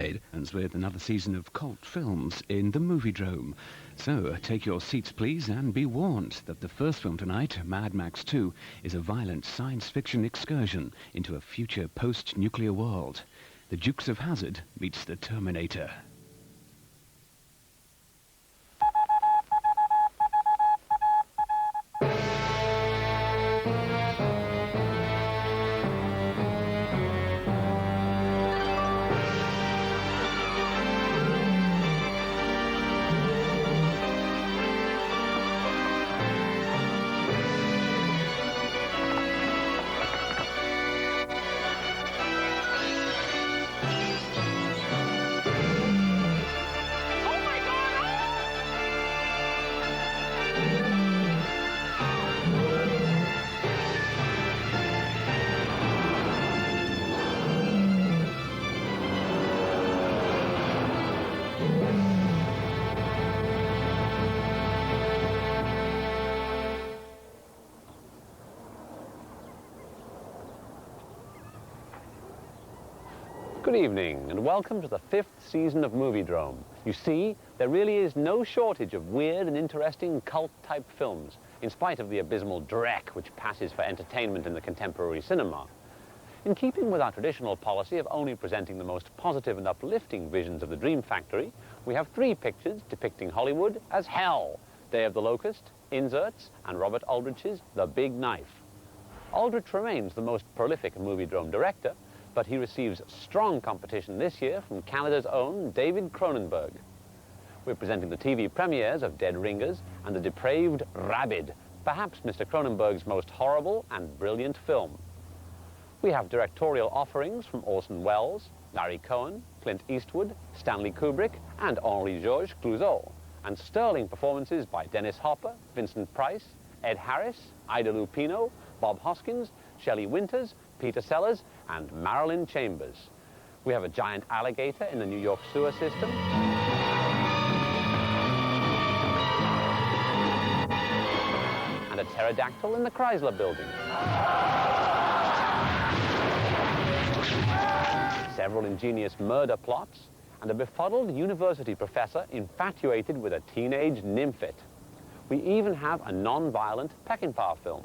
tonight, and with another season of cult films in the Moviedrome. So, take your seats, please, and be warned that the first film tonight, Mad Max 2, is a violent science fiction excursion into a future post-nuclear world. The Dukes of Hazzard meets the Terminator. Good evening, and welcome to the 5th season of Moviedrome. You see, there really is no shortage of weird and interesting cult-type films, in spite of the abysmal dreck which passes for entertainment in the contemporary cinema. In keeping with our traditional policy of only presenting the most positive and uplifting visions of the Dream Factory, we have 3 pictures depicting Hollywood as hell: Day of the Locust, Inserts, and Robert Aldrich's The Big Knife. Aldrich remains the most prolific Moviedrome director, but he receives strong competition this year from Canada's own David Cronenberg. We're presenting the TV premieres of Dead Ringers and The Depraved Rabid, perhaps Mr. Cronenberg's most horrible and brilliant film. We have directorial offerings from Orson Welles, Larry Cohen, Clint Eastwood, Stanley Kubrick, and Henri-Georges Clouzot, and sterling performances by Dennis Hopper, Vincent Price, Ed Harris, Ida Lupino, Bob Hoskins, Shelley Winters, Peter Sellers, and Marilyn Chambers. We have a giant alligator in the New York sewer system, and a pterodactyl in the Chrysler building. Several ingenious murder plots, and a befuddled university professor infatuated with a teenage nymphette. We even have a non-violent Peckinpah film,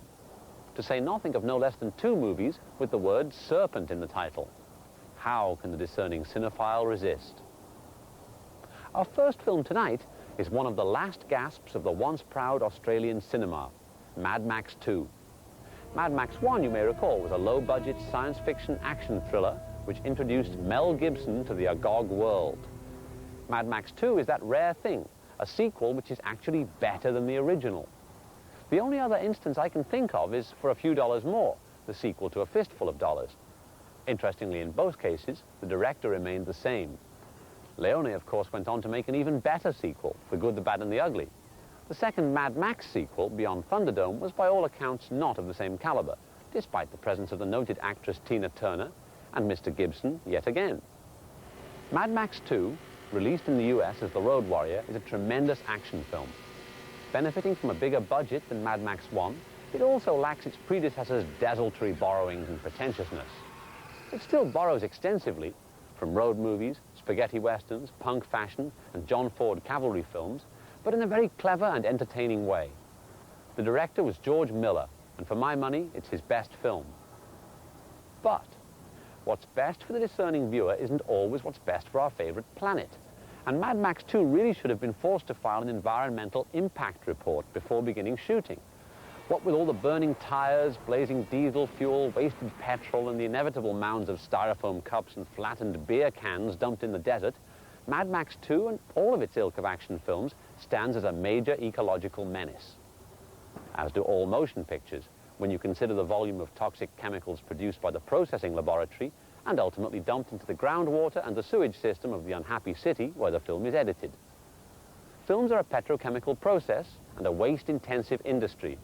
to say nothing of no less than 2 movies with the word serpent in the title. How can the discerning cinephile resist? Our first film tonight is one of the last gasps of the once proud Australian cinema, Mad Max 2. Mad Max 1, you may recall, was a low-budget science fiction action thriller which introduced Mel Gibson to the agog world. Mad Max 2 is that rare thing, a sequel which is actually better than the original. The only other instance I can think of is For a Few Dollars More, the sequel to A Fistful of Dollars. Interestingly, in both cases, the director remained the same. Leone, of course, went on to make an even better sequel, The Good, the Bad, and the Ugly. The second Mad Max sequel, Beyond Thunderdome, was by all accounts not of the same caliber, despite the presence of the noted actress Tina Turner and Mr. Gibson yet again. Mad Max 2, released in the US as The Road Warrior, is a tremendous action film. Benefiting from a bigger budget than Mad Max 1, it also lacks its predecessor's desultory borrowings and pretentiousness. It still borrows extensively from road movies, spaghetti westerns, punk fashion, and John Ford cavalry films, but in a very clever and entertaining way. The director was George Miller, and for my money, it's his best film. But what's best for the discerning viewer isn't always what's best for our favorite planet. And Mad Max 2 really should have been forced to file an environmental impact report before beginning shooting. What with all the burning tires, blazing diesel fuel, wasted petrol, and the inevitable mounds of styrofoam cups and flattened beer cans dumped in the desert, Mad Max 2 and all of its ilk of action films stands as a major ecological menace. As do all motion pictures, when you consider the volume of toxic chemicals produced by the processing laboratory and ultimately dumped into the groundwater and the sewage system of the unhappy city where the film is edited. Films are a petrochemical process and a waste-intensive industry.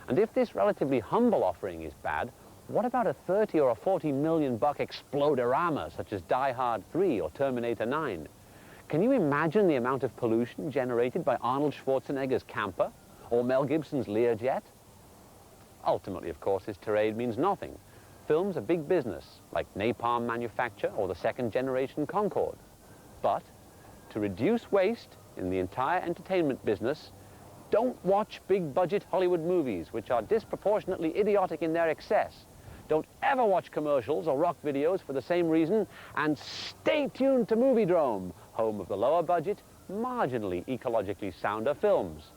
And if this relatively humble offering is bad, what about a 30 or a 40 million buck explodorama such as Die Hard 3 or Terminator 9? Can you imagine the amount of pollution generated by Arnold Schwarzenegger's camper or Mel Gibson's Learjet? Ultimately, of course, his tirade means nothing. Film's a big business, like napalm manufacture or the second-generation Concorde. But to reduce waste in the entire entertainment business, don't watch big-budget Hollywood movies, which are disproportionately idiotic in their excess. Don't ever watch commercials or rock videos for the same reason, and stay tuned to Moviedrome, home of the lower-budget, marginally ecologically sounder films.